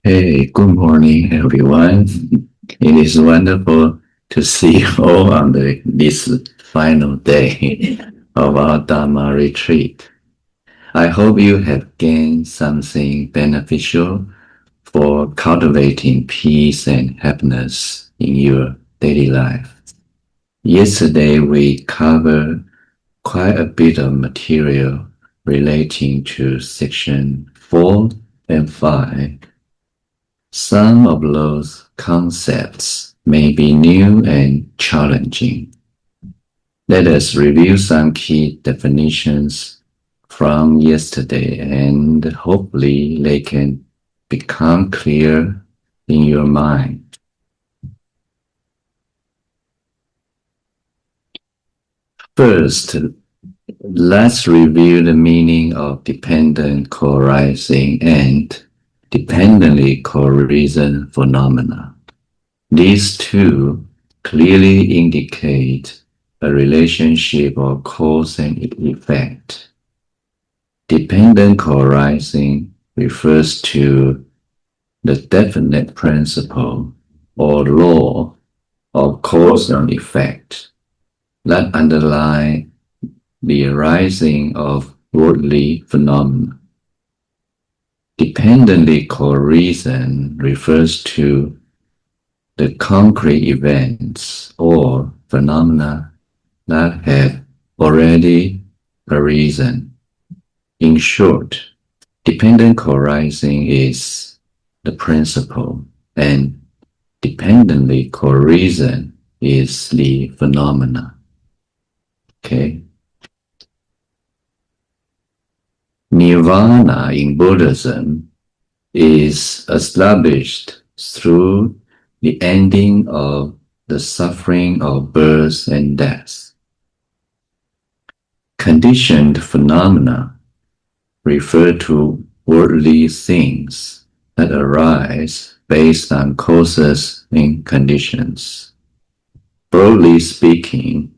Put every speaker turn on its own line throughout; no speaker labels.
Hey, good morning, everyone. It is wonderful to see you all on this final day of our Dharma retreat. I hope you have gained something beneficial for cultivating peace and happiness in your daily life. Yesterday, we covered quite a bit of material relating to section 4 and 5. Some of those concepts may be new and challenging. Let us review some key definitions from yesterday, and hopefully they can become clear in your mind. First, let's review the meaning of dependent co-arising and dependently co-reason phenomena. These two clearly indicate a relationship of cause and effect. Dependent co-arising refers to the definite principle or law of cause and effect that underlie the arising of worldly phenomena. Dependently co-reason refers to the concrete events or phenomena that have already arisen. In short, dependent co-arising is the principle, and dependently co-reason is the phenomena. Okay? Nirvana in Buddhism is established through the ending of the suffering of birth and death. Conditioned phenomena refer to worldly things that arise based on causes and conditions. Broadly speaking,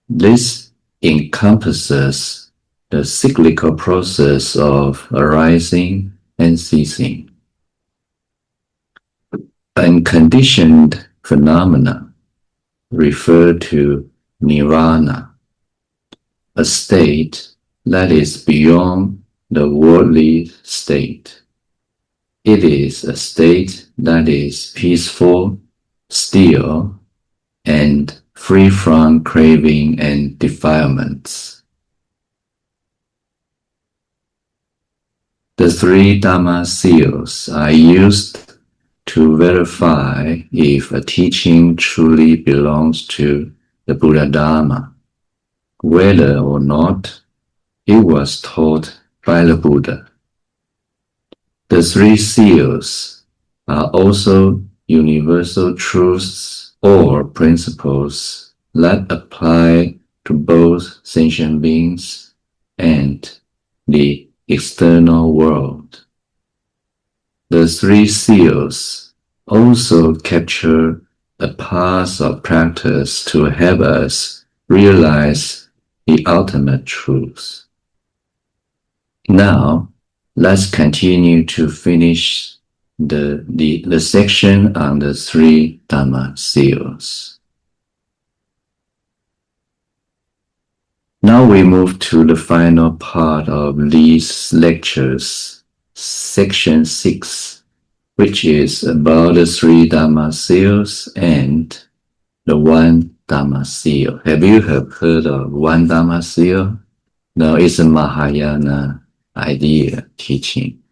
this encompasses the cyclical process of arising and ceasing. Unconditioned phenomena refer to nirvana, a state that is beyond the worldly state. It is a state that is peaceful, still, and free from craving and defilements. The three Dharma seals are used to verify if a teaching truly belongs to the Buddha Dharma, whether or not it was taught by the Buddha. The three seals are also universal truths or principles that apply to both sentient beings and the external world. The three seals also capture a path of practice to help us realize the ultimate truth. Now, let's continue to finish the section on the three Dharma seals. Now we move to the final part of these lectures, section 6, which is about the three Dharma seals and the one Dharma seal. Have you heard of one Dharma seal? No, it's a Mahayana idea teaching.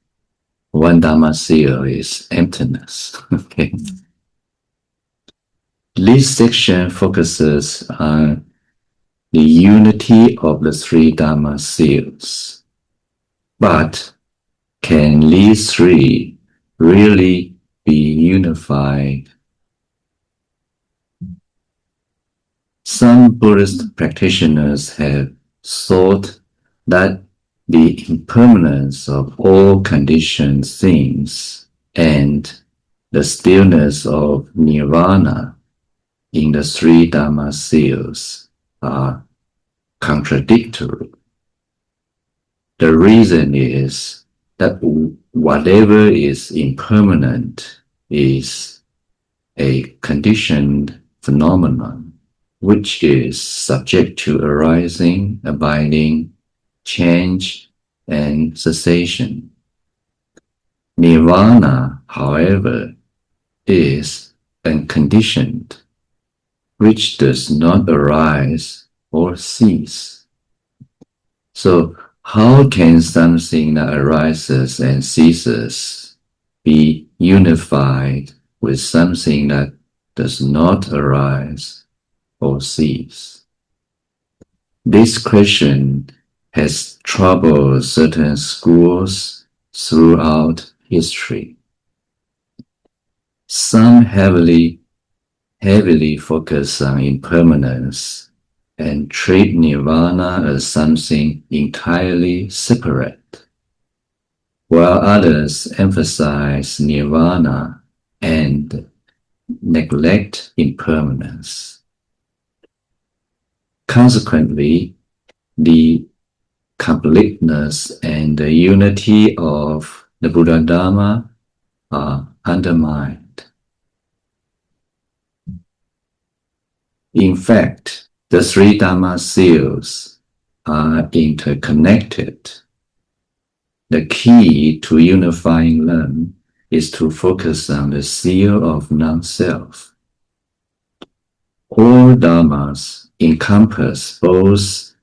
One Dharma seal is emptiness. Okay. This section focuses on the unity of the three Dharma seals. But can these three really be unified? Some Buddhist practitioners have thought that the impermanence of all conditioned things and the stillness of nirvana in the three Dharma seals are contradictory. The reason is that whatever is impermanent is a conditioned phenomenon, which is subject to arising, abiding, change, and cessation. Nirvana, however, is unconditioned, which does not arise or cease. So, how can something that arises and ceases be unified with something that does not arise or cease? This question has troubled certain schools throughout history. Some heavily focus on impermanence and treat nirvana as something entirely separate, while others emphasize nirvana and neglect impermanence. Consequently, the completeness and the unity of the Buddha Dharma are undermined. In fact, the three Dharma seals are interconnected. The key to unifying them is to focus on the seal of non-self. All Dharmas encompass both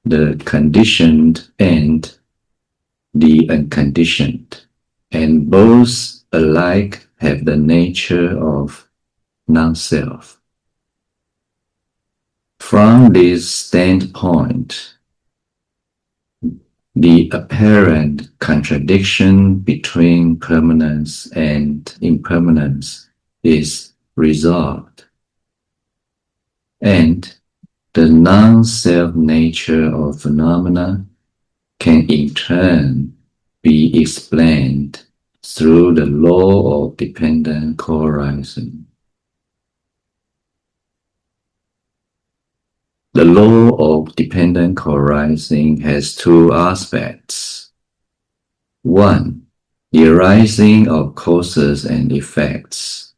the conditioned and the unconditioned, and both alike have the nature of non-self. From this standpoint, the apparent contradiction between permanence and impermanence is resolved, and the non-self nature of phenomena can in turn be explained through the law of dependent co-arising. The law of dependent co-arising has two aspects. One, the arising of causes and effects,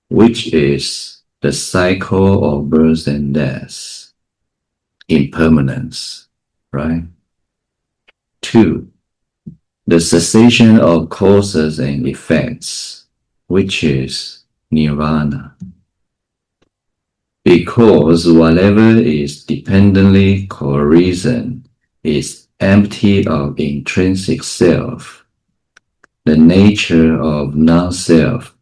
which is the cycle of birth and death, impermanence, right? Two, the cessation of causes and effects, which is nirvana. Because whatever is dependently co-arisen is empty of intrinsic self, the nature of non-self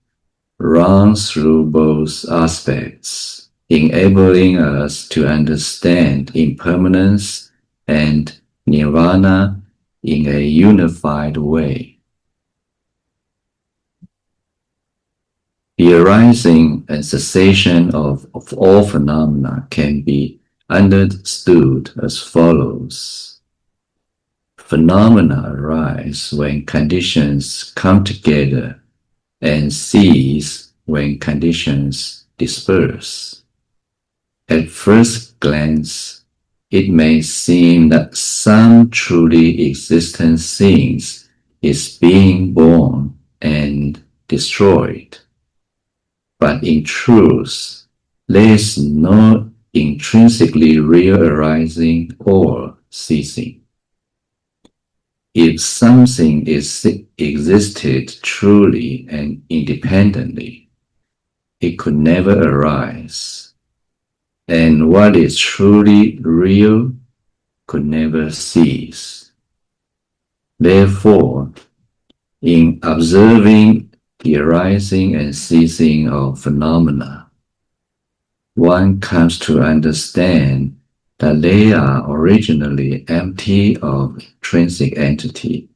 runs through both aspects, enabling us to understand impermanence and nirvana in a unified way. The arising and cessation of all phenomena can be understood as follows. Phenomena arise when conditions come together and cease when conditions disperse. At first glance, it may seem that some truly existent things is being born and destroyed. But in truth, there is no intrinsically real arising or ceasing. If something existed truly and independently, it could never arise. And what is truly real could never cease. Therefore, in observing the arising and ceasing of phenomena, one comes to understand that they are originally empty of intrinsic entity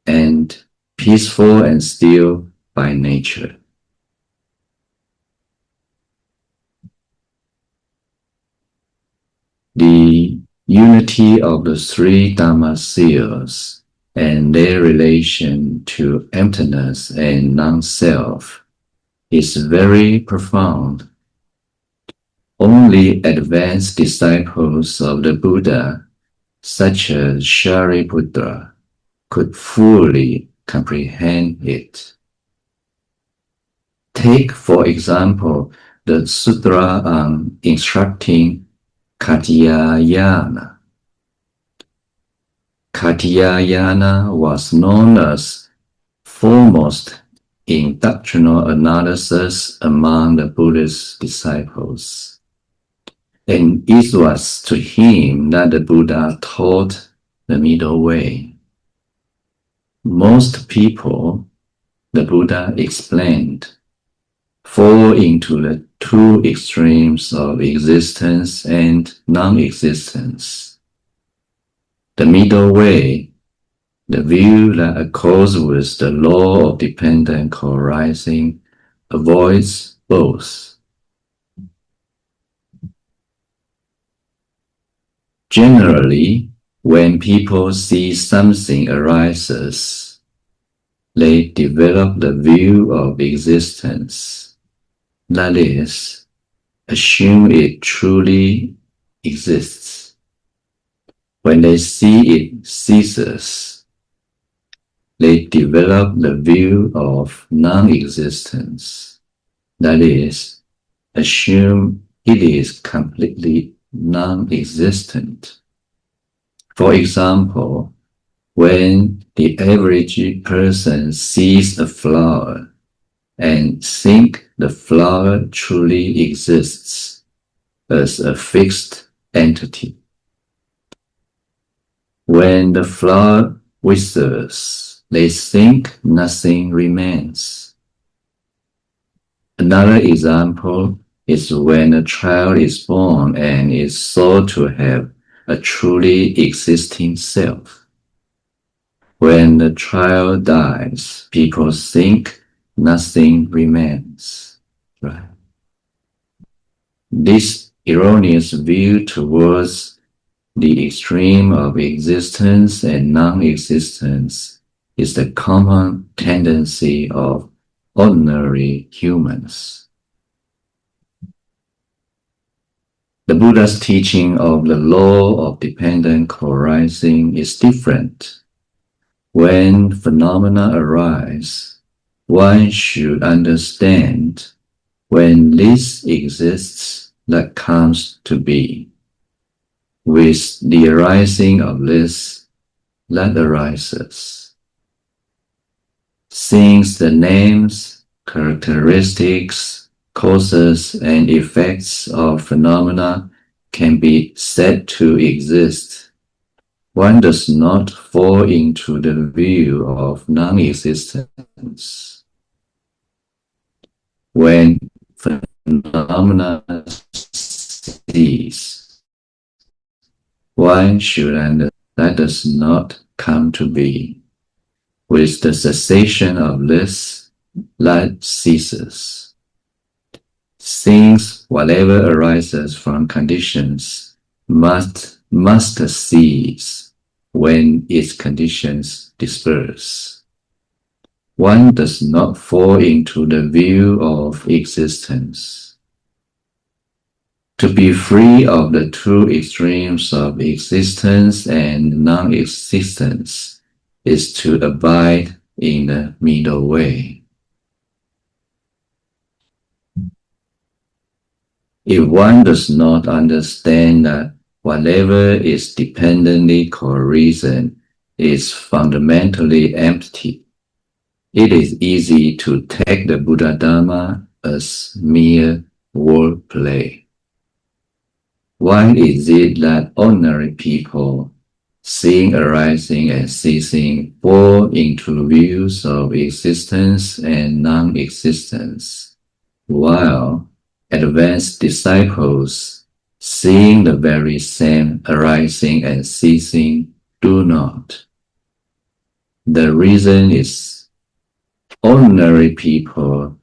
and peaceful and still by nature. The unity of the three Dharma seals and their relation to emptiness and non-self is very profound. Only advanced disciples of the Buddha, such as Shariputra, could fully comprehend it. Take, for example, the Sutra on instructing Katyayana. Katyayana was known as foremost in doctrinal analysis among the Buddhist disciples. And it was to him that the Buddha taught the middle way. Most people, the Buddha explained, fall into the two extremes of existence and non-existence. The middle way, the view that accords with the law of dependent co-arising, avoids both. Generally, when people see something arises, they develop the view of existence. That is, assume it truly exists. When they see it ceases, they develop the view of non-existence. That is, assume it is completely non-existent. For example, when the average person sees a flower and thinks the flower truly exists as a fixed entity. When the flower withers, they think nothing remains. Another example is when a child is born and is thought to have a truly existing self. When the child dies, people think nothing remains. Right? This erroneous view towards the extreme of existence and non-existence is the common tendency of ordinary humans. The Buddha's teaching of the law of dependent co-arising is different. When phenomena arise, one should understand when this exists, that comes to be. With the arising of this, that arises. Since the names, characteristics, causes, and effects of phenomena can be said to exist, one does not fall into the view of non-existence. When phenomena cease, one should understand that does not come to be. With the cessation of this, that ceases. Since whatever arises from conditions must cease when its conditions disperse. One does not fall into the view of existence. To be free of the two extremes of existence and non-existence is to abide in the middle way. If one does not understand that whatever is dependently co-reason is fundamentally empty, it is easy to take the Buddha Dharma as mere wordplay. Why is it that ordinary people, seeing arising and ceasing, fall into views of existence and non-existence, while advanced disciples, seeing the very same arising and ceasing, do not? The reason is ordinary people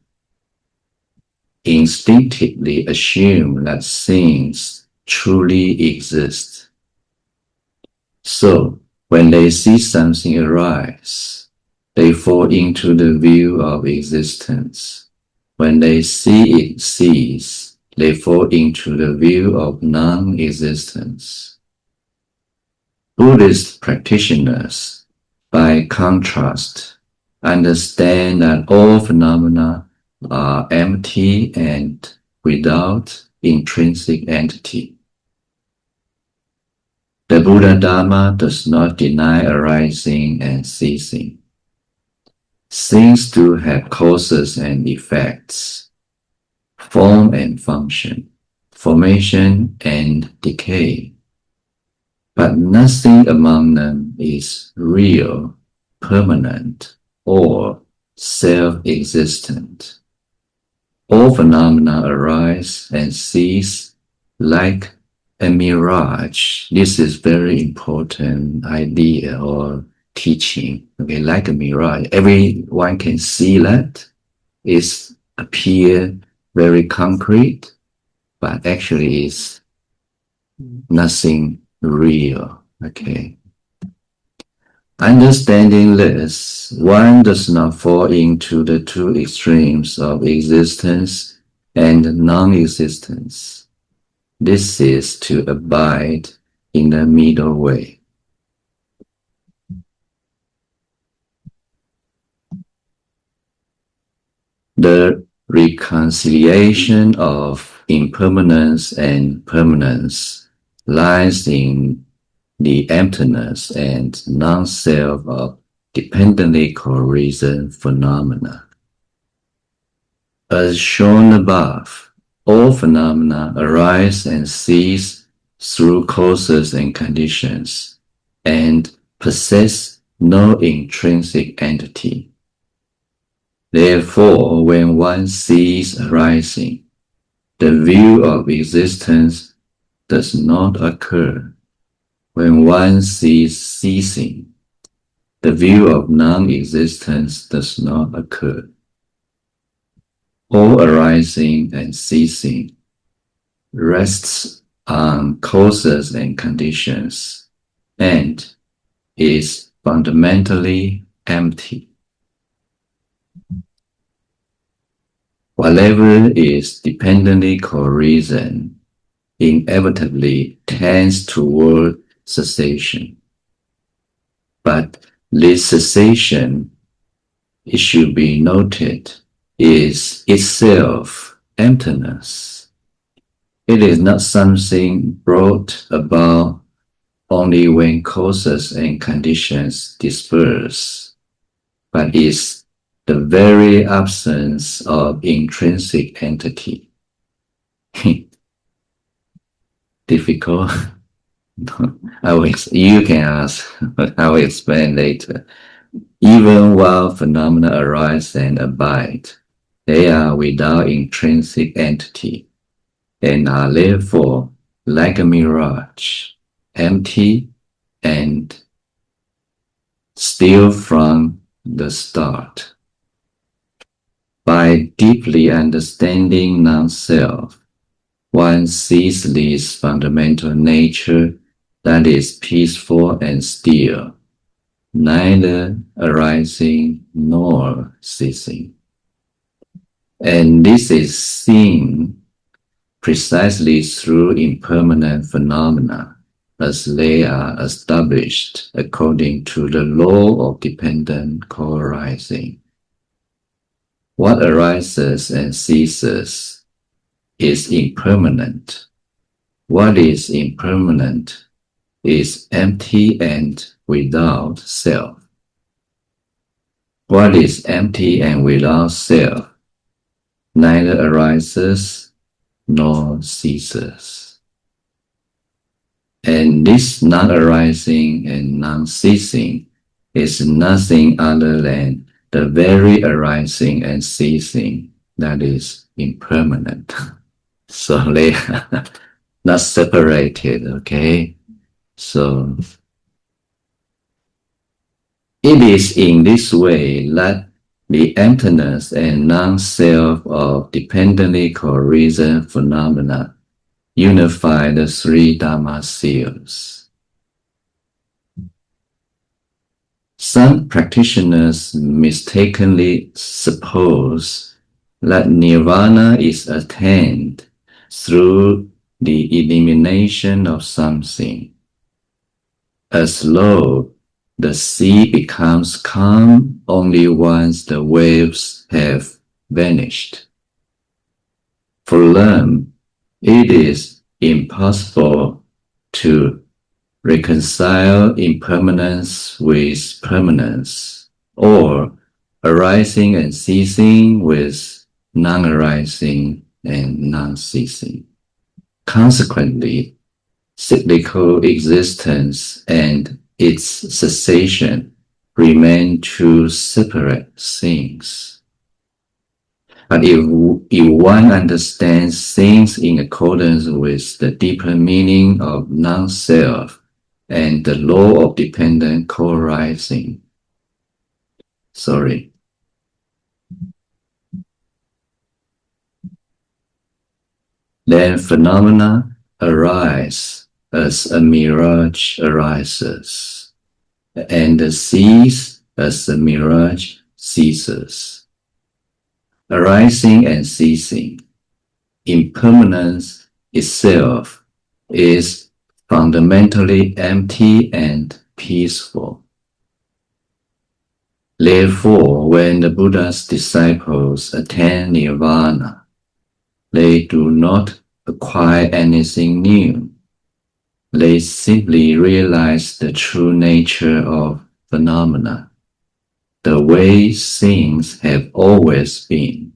instinctively assume that things truly exist. So, when they see something arise, they fall into the view of existence. When they see it cease, they fall into the view of non-existence. Buddhist practitioners By contrast, understand that all phenomena are empty and without intrinsic entity. The Buddha Dharma does not deny arising and ceasing. Things do have causes and effects, form and function, formation and decay. But nothing among them is real, permanent, or self-existent. All phenomena arise and cease like a mirage. This is very important idea or teaching. Okay, like a mirage. Everyone can see that. It appear very concrete, but actually is nothing real. Okay. Understanding this, one does not fall into the two extremes of existence and non-existence. This is to abide in the middle way. The reconciliation of impermanence and permanence lies in the emptiness and non-self of dependently co-reason phenomena. As shown above, all phenomena arise and cease through causes and conditions, and possess no intrinsic entity. Therefore, when one sees arising, the view of existence does not occur. When one sees ceasing, the view of non-existence does not occur. All arising and ceasing rests on causes and conditions and is fundamentally empty. Whatever is dependently co-reason inevitably tends toward cessation. But this cessation, it should be noted, is itself emptiness. It is not something brought about only when causes and conditions disperse, but is the very absence of intrinsic entity. Difficult? You can ask, but I will explain later. Even while phenomena arise and abide, they are without intrinsic entity and are therefore like a mirage, empty and still from the start. By deeply understanding non-self, one sees this fundamental nature that is peaceful and still, neither arising nor ceasing. And this is seen precisely through impermanent phenomena as they are established according to the law of dependent co-arising. What arises and ceases is impermanent. What is impermanent is empty and without self. What is empty and without self neither arises nor ceases. And this non-arising and non-ceasing is nothing other than the very arising and ceasing that is impermanent. So they are not separated, okay? So it is in this way that the emptiness and non-self of dependently co-reason phenomena unify the three Dharma seals. Some practitioners mistakenly suppose that nirvana is attained through the elimination of something, as though The sea becomes calm only once the waves have vanished. For them, it is impossible to reconcile impermanence with permanence, or arising and ceasing with non-arising and non-ceasing. Consequently, cyclical existence and its cessation remain two separate things. But if one understands things in accordance with the deeper meaning of non-self and the law of dependent co-arising, then phenomena arise as a mirage arises, and cease as the mirage ceases. Arising and ceasing, impermanence itself is fundamentally empty and peaceful. Therefore, when the Buddha's disciples attain nirvana, they do not acquire anything new. They simply realize the true nature of phenomena, the way things have always been.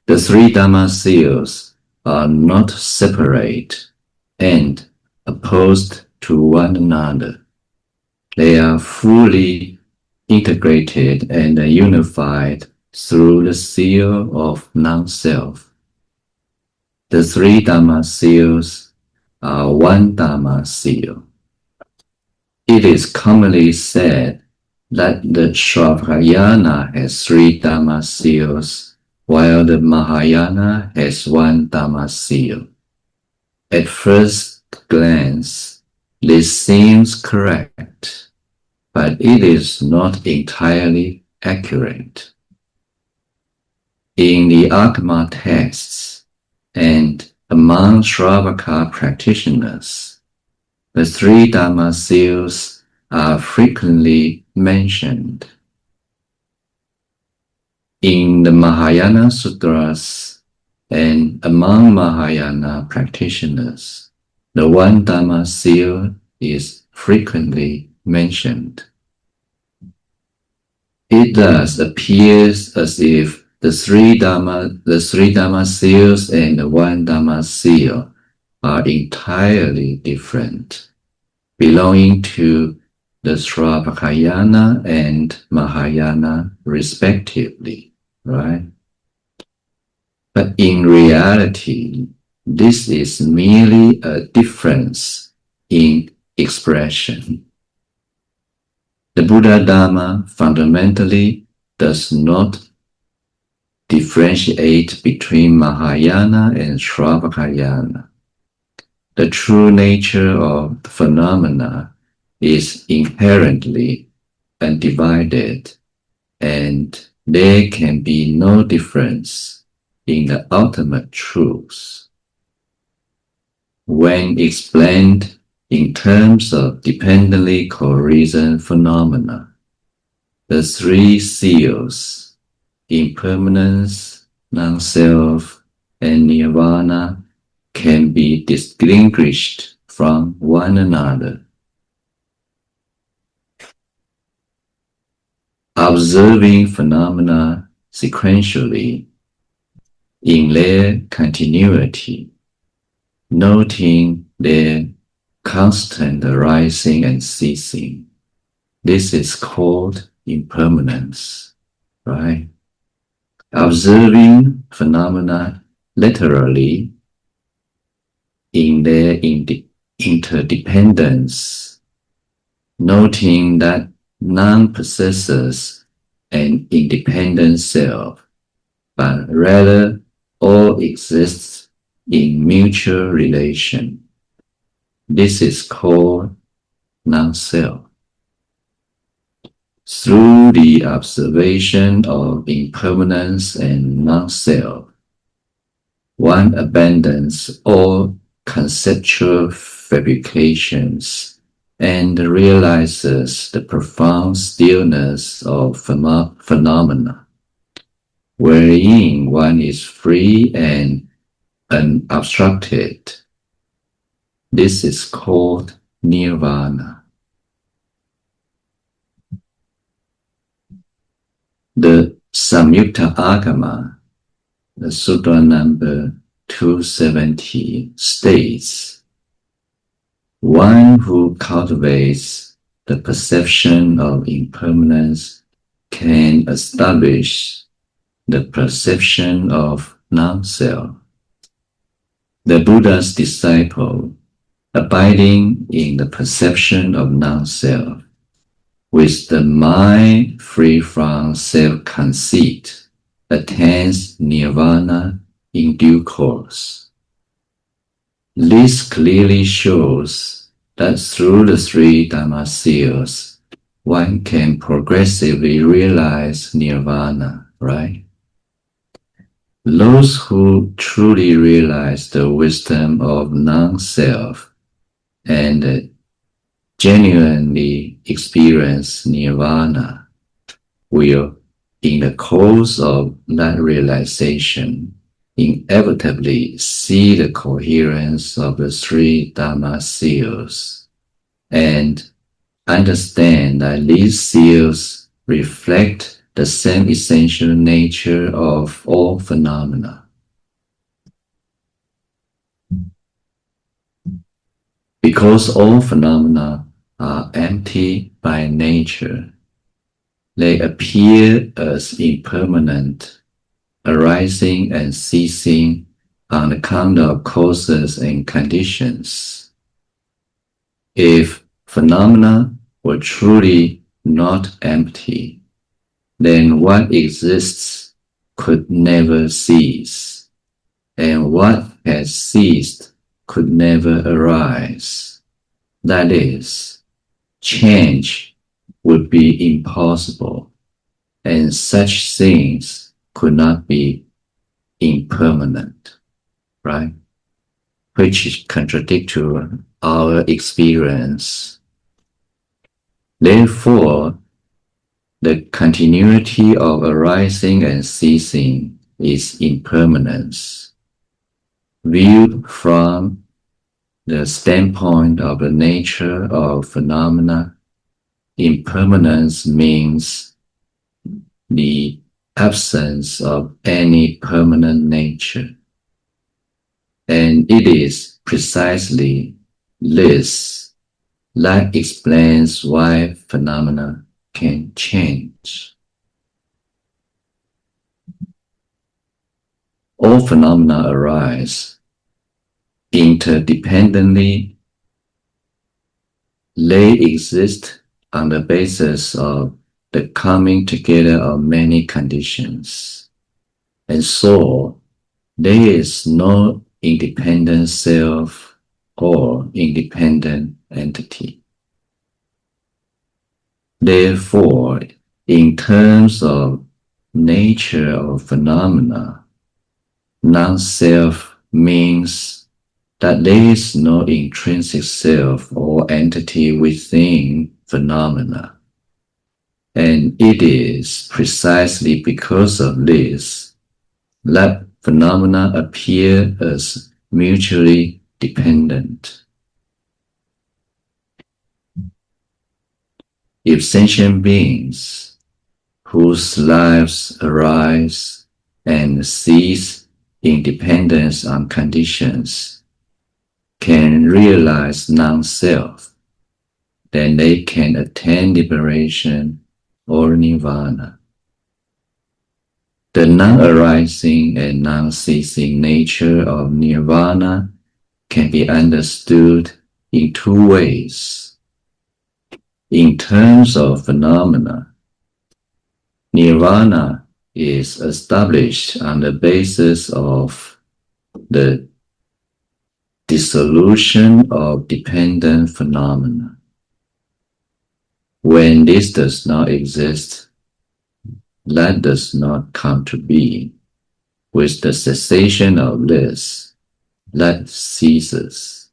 The three Dharma seals are not separate and opposed to one another. They are fully integrated and unified through the seal of non-self. The three Dharma seals are one Dharma seal. It is commonly said that the Shravakayana has three Dharma seals, while the Mahayana has one Dharma seal. At first glance, this seems correct, but it is not entirely accurate. In the Agama texts and among Shravaka practitioners, the three Dharma seals are frequently mentioned. In the Mahayana Sutras and among Mahayana practitioners, the one Dharma seal is frequently mentioned. It thus appears as if the three Dharma seals and the one Dharma seal are entirely different, belonging to the Shravakayana and Mahayana respectively, right? But in reality, this is merely a difference in expression. The Buddha Dharma fundamentally does not differentiate between Mahayana and Shravakayana. The true nature of the phenomena is inherently undivided, and there can be no difference in the ultimate truth. When explained in terms of dependently co-reason phenomena, the three seals, impermanence, non-self, and nirvana, can be distinguished from one another. Observing phenomena sequentially in their continuity, noting their constant arising and ceasing. This is called impermanence, right? Observing phenomena literally in their interdependence, noting that none possesses an independent self, but rather all exists in mutual relation. This is called non-self. Through the observation of impermanence and non-self, one abandons all conceptual fabrications and realizes the profound stillness of phenomena, wherein one is free and unobstructed. This is called nirvana. The Samyukta Agama, the Sutra number 270, states, one who cultivates the perception of impermanence can establish the perception of non-self. The Buddha's disciple, abiding in the perception of non-self, with the mind free from self-conceit, attains nirvana in due course. This clearly shows that through the three Dharma seals, one can progressively realize nirvana, right? Those who truly realize the wisdom of non-self and genuinely experience nirvana will, in the course of that realization, inevitably see the coherence of the three Dharma seals and understand that these seals reflect the same essential nature of all phenomena. Because all phenomena are empty by nature, they appear as impermanent, arising and ceasing on account of causes and conditions. If phenomena were truly not empty, then what exists could never cease, and what has ceased could never arise. That is, change would be impossible, and such things could not be impermanent, right? Which contradict to our experience. Therefore, the continuity of arising and ceasing is impermanence. Viewed from the standpoint of the nature of phenomena, impermanence means the absence of any permanent nature. And it is precisely this that explains why phenomena can change. All phenomena arise interdependently. They exist on the basis of the coming together of many conditions. And so, there is no independent self or independent entity. Therefore, in terms of nature of phenomena, non-self means that there is no intrinsic self or entity within phenomena. And it is precisely because of this that phenomena appear as mutually dependent. If sentient beings whose lives arise and cease in dependence on conditions can realize non-self, then they can attain liberation or nirvana. The non-arising and non-ceasing nature of nirvana can be understood in two ways. In terms of phenomena, nirvana is established on the basis of the dissolution of dependent phenomena. When this does not exist, that does not come to be. With the cessation of this, that ceases.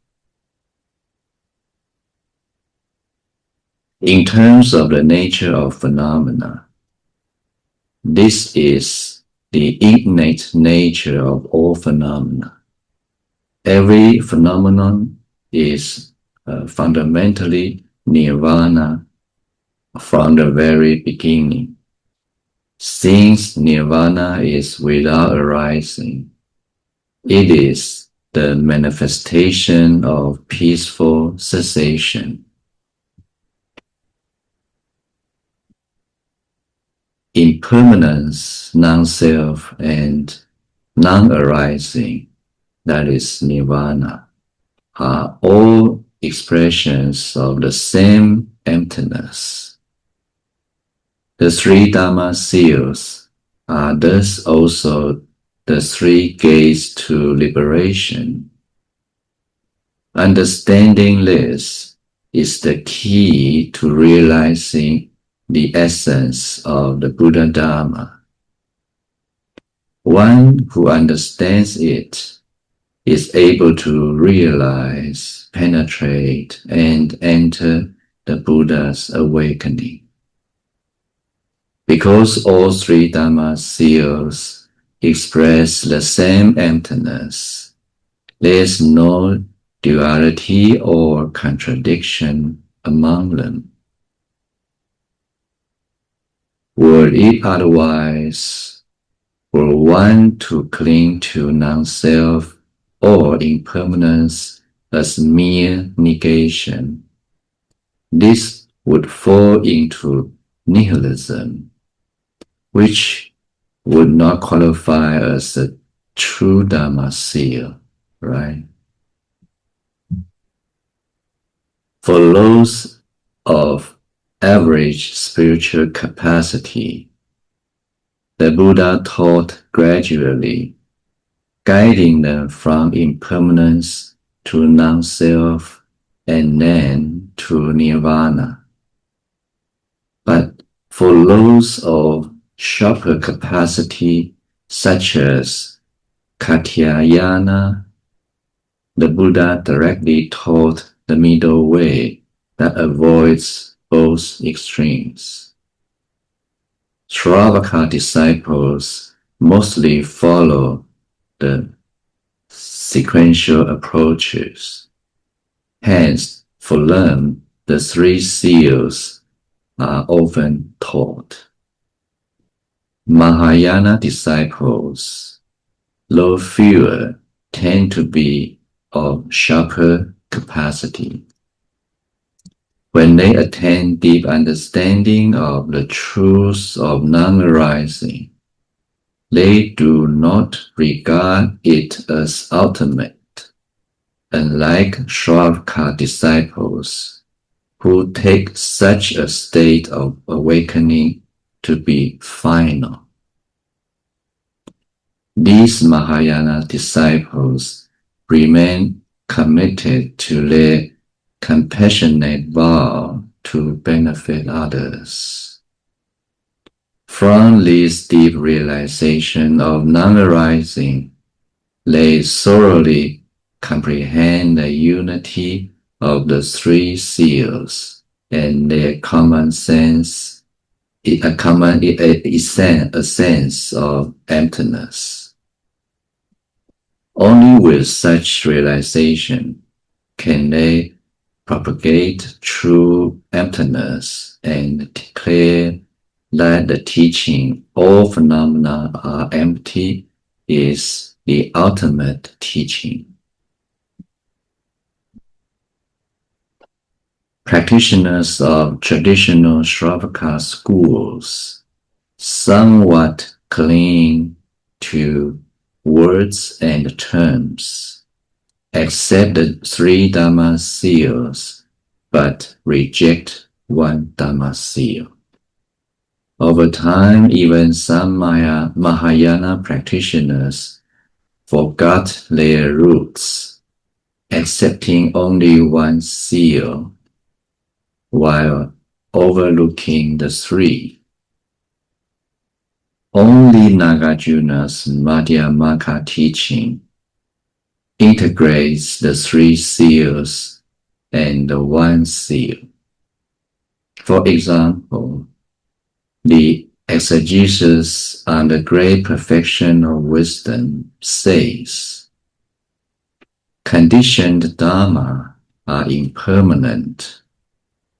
In terms of the nature of phenomena, this is the innate nature of all phenomena. Every phenomenon is fundamentally nirvana from the very beginning. Since nirvana is without arising, it is the manifestation of peaceful cessation. Impermanence, non-self, and non-arising, that is nirvana, are all expressions of the same emptiness. The three Dharma seals are thus also the three gates to liberation. Understanding this is the key to realizing the essence of the Buddha Dharma. One who understands it is able to realize, penetrate, and enter the Buddha's awakening. Because all three Dharma seals express the same emptiness, there is no duality or contradiction among them. Were it otherwise, were one to cling to non-self or impermanence as mere negation, this would fall into nihilism, which would not qualify as a true Dharma seal, right? For those of average spiritual capacity, the Buddha taught gradually, guiding them from impermanence to non-self and then to nirvana. But for those of sharper capacity, such as Katyayana, the Buddha directly taught the middle way that avoids both extremes. Shravaka disciples mostly follow the sequential approaches. Hence, for them, the three seals are often taught. Mahayana disciples, though fewer, tend to be of sharper capacity. When they attain deep understanding of the truth of non-arising, they do not regard it as ultimate, unlike Shravaka disciples, who take such a state of awakening to be final. These Mahayana disciples remain committed to their compassionate vow to benefit others. From this deep realization of non-arising, they thoroughly comprehend the unity of the three seals and their common sense, a sense of emptiness. Only with such realization can they propagate true emptiness and declare that the teaching all phenomena are empty is the ultimate teaching. Practitioners of traditional Shravaka schools somewhat cling to words and terms, accept the three Dharma seals, but reject one Dharma seal. Over time, even some Mahayana practitioners forgot their roots, accepting only one seal, while overlooking the three. Only Nagarjuna's Madhyamaka teaching integrates the three seals and the one seal. For example, the exegesis on the great perfection of wisdom says, conditioned Dharma are impermanent.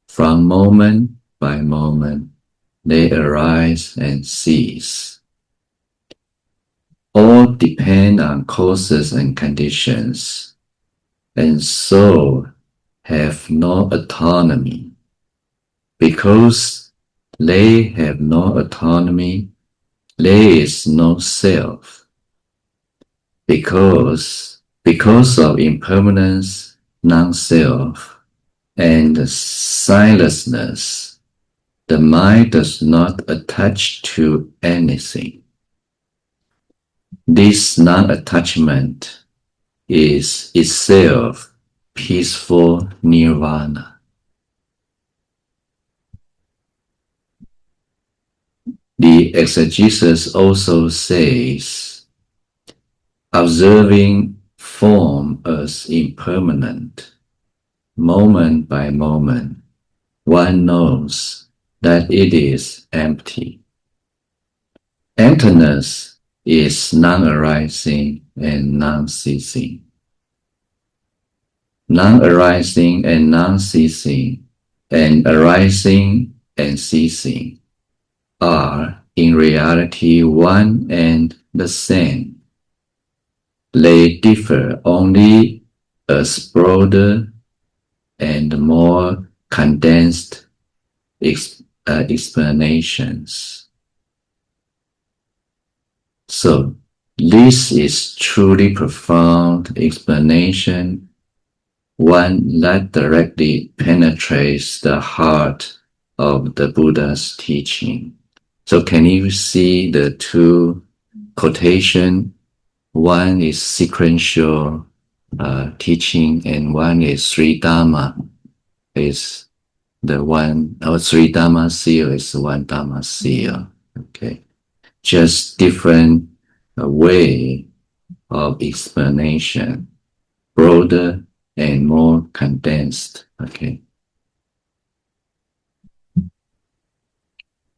From moment by moment, they arise and cease. All depend on causes and conditions, and so have no autonomy. Because they have no autonomy, there is no self. Because of impermanence, non-self, and silencelessness, the mind does not attach to anything. This non-attachment is itself peaceful nirvana. The exegesis also says, observing form as impermanent, moment by moment, one knows that it is empty. Emptiness is non-arising and non-ceasing. Non-arising and non-ceasing, and arising and ceasing are in reality one and the same. They differ only as broader and more condensed explanations. So, this is truly profound explanation, one that directly penetrates the heart of the Buddha's teaching. So can you see the two quotations? One is sequential teaching, and one is Sri Dharma is the one, or Sri Dharma seal is one Dharma seal. Okay, just different way of explanation, broader and more condensed. Okay.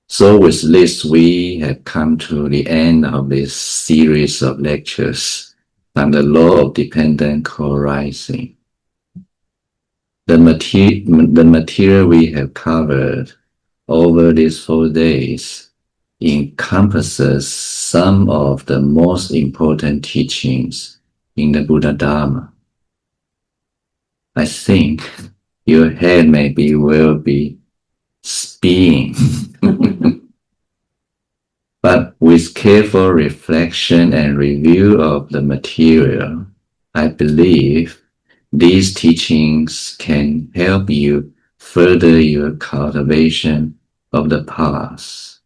So with this, we have come to the end of this series of lectures on the law of dependent co-arising. The material we have covered over these 4 days encompasses some of the most important teachings in the Buddha Dharma. I think your head will be spinning. But with careful reflection and review of the material, I believe these teachings can help you further your cultivation of the path.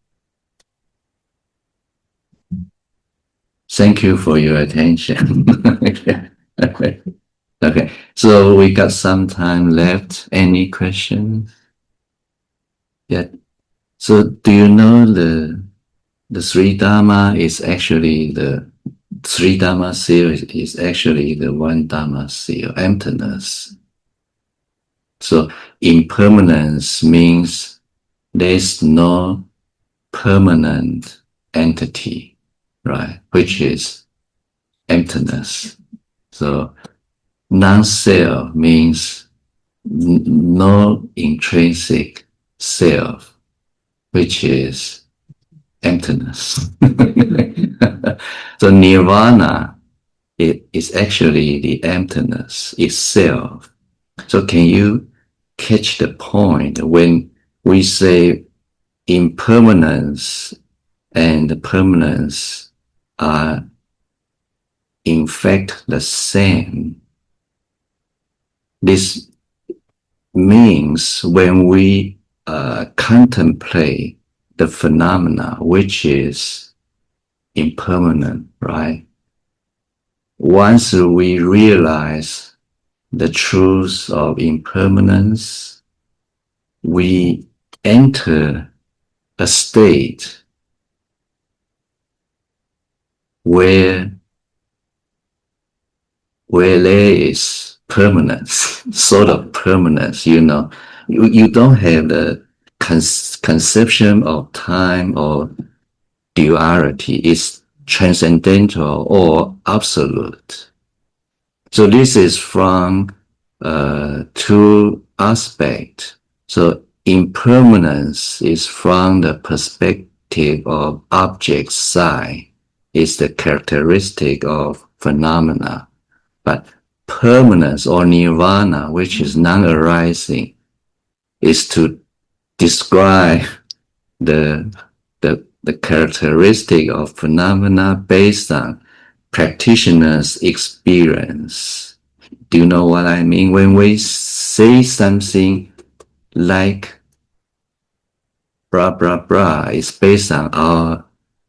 Thank you for your attention. Okay, so we got some time left. Any questions? Yeah. So do you know the Sri Dharma is actually the Sri Dharma seal is actually the one Dharma seal, emptiness. So impermanence means there's no permanent entity, right? Which is emptiness. So non-self means no intrinsic self, which is emptiness. So nirvana is actually the emptiness itself. So can you catch the point when we say impermanence and permanence are in fact the same? This means when we contemplate the phenomena which is impermanent, right? Once we realize the truth of impermanence, we enter a state where there is permanence, sort of permanence, you know. You don't have the conception of time or duality is transcendental or absolute. So this is from two aspects. So impermanence is from the perspective of object side, is the characteristic of phenomena. But permanence or nirvana, which is non-arising, is to describe the, the characteristic of phenomena based on practitioner's experience. Do you know what I mean? When we say something like blah, blah, blah, it's based on our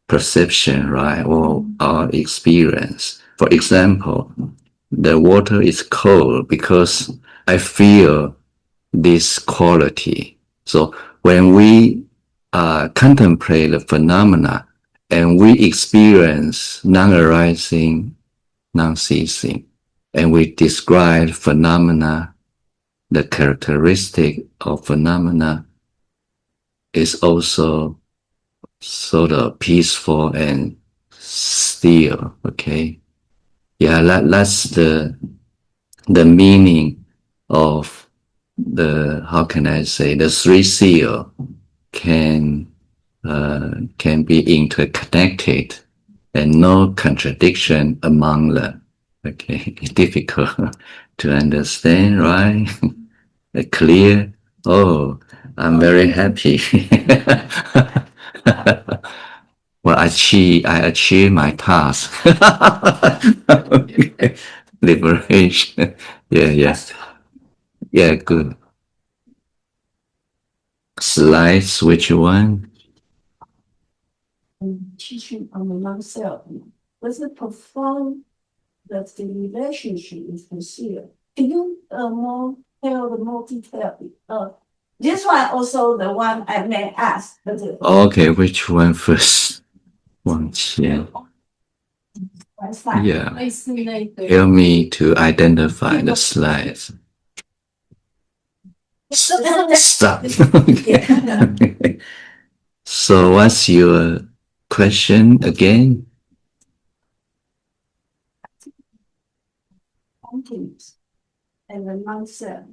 perception, right? Or our experience. For example, the water is cold because I feel this quality. So when we contemplate the phenomena and we experience non-arising, non-ceasing, and we describe phenomena, the characteristic of phenomena is also sort of peaceful and still, okay? Yeah, that's the meaning of the, how can I say, the three seal can be interconnected and no contradiction among them. Okay, difficult to understand, right? Clear? Oh, I'm very happy. Well, I achieve my task. Okay. Liberation. Yeah, yes. Yeah, good. Slides, which one?
Teaching on the non-self. Was it profound that the relationship is concealed? Can you more tell the more detail? This one also the one I may ask.
Okay, which one first? One here. Yeah. Help me to identify the slides. Stop. Okay. So what's your question again?
And the non-self.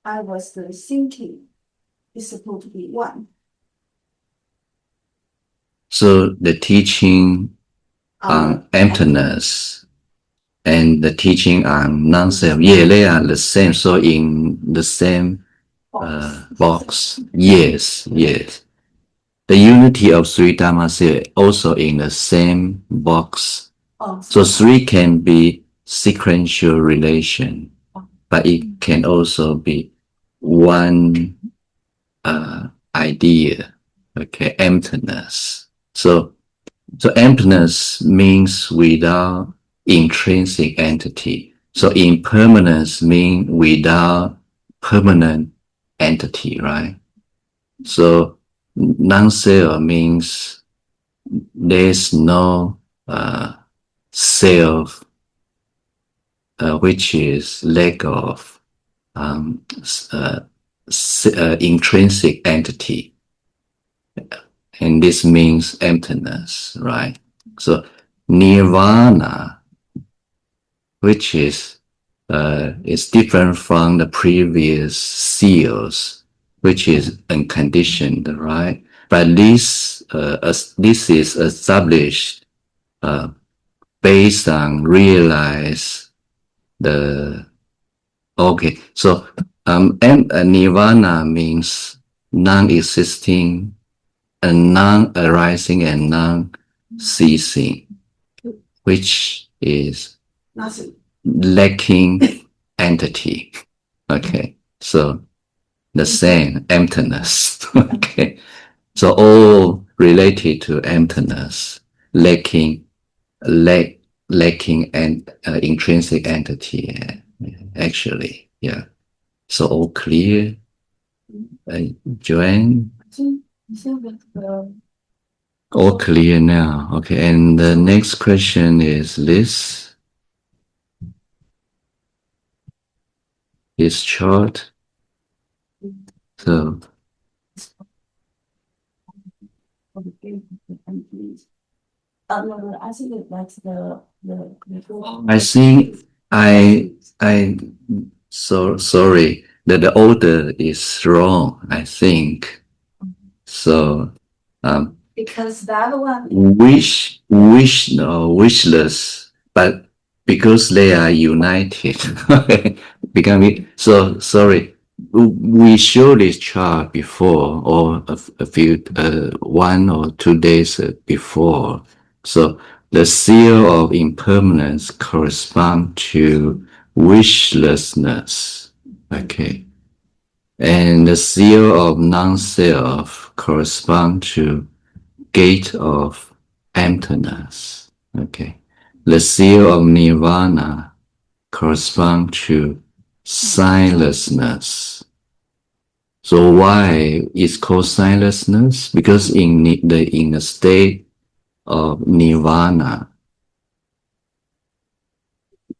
I was thinking it's supposed to be one.
So the teaching on emptiness and the teaching on non-self, yeah, they are the same. So in the same box. Yes, yes. The unity of three Dharma is also in the same box. So three can be sequential relation, but it can also be one idea. Okay, emptiness. So emptiness means without intrinsic entity. So impermanence means without permanent entity, right? So non-self means there's no self, which is lack of intrinsic entity. And this means emptiness, right? So nirvana, which is different from the previous seals, which is unconditioned, right? But this is established based on realize the, okay. So and nirvana means non-existing and non-arising and non-ceasing, which is lacking entity. Okay, so the same emptiness. Okay, so all related to emptiness, lacking and intrinsic entity. Actually, yeah. So all clear, Joanne. All clear now. Okay, and the next question is this. This chart. So
Okay, and please. No, I think that's the.
I think I so sorry that the order is wrong. I think so.
Because the other one.
No, wishless, but because they are united, becoming so sorry. We showed this chart before, or a few 1 or 2 days before. So the seal of impermanence correspond to wishlessness. Okay. And the seal of non-self correspond to gate of emptiness. Okay. The seal of nirvana correspond to sightlessness. So why is called sightlessness? Because in the state of nirvana,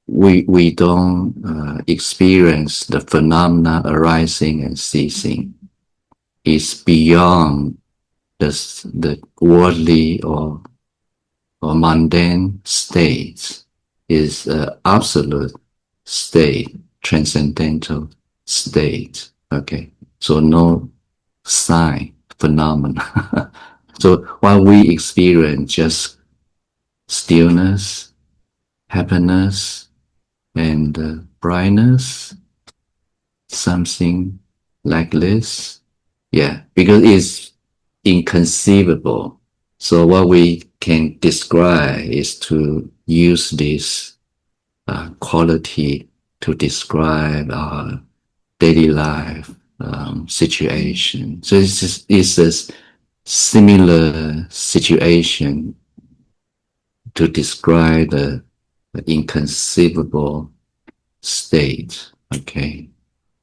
we don't experience the phenomena arising and ceasing. It's beyond the worldly or mundane states. Is absolute state, transcendental state. Okay, so no sign phenomena. So what we experience just stillness, happiness, and brightness, something like this. Yeah, because it's inconceivable. So what we can describe is to use this quality to describe our daily life situation. So it's a similar situation to describe the inconceivable state. Okay,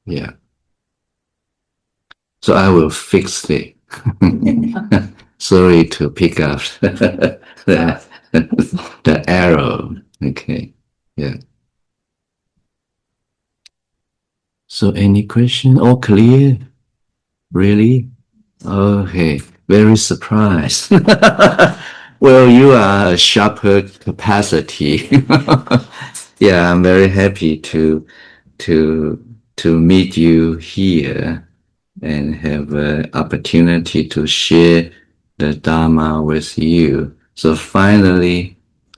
yeah. So I will fix it. Sorry to pick up the arrow. Okay, yeah. So any question? All clear? Really? Okay, very surprised. Well, you are a sharper capacity. Yeah, I'm very happy to meet you here and have an opportunity to share the Dharma with you. So finally,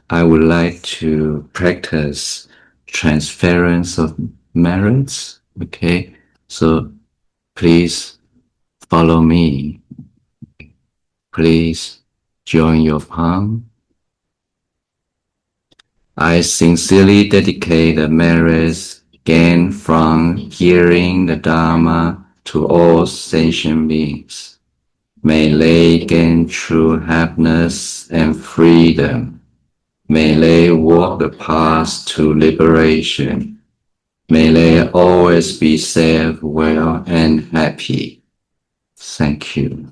I would like to practice transference of merits. Okay, so please follow me. Please join your palm. I sincerely dedicate the merits gained from hearing the Dharma to all sentient beings. May they gain true happiness and freedom. May they walk the path to liberation. May they always be safe, well, and happy. Thank you.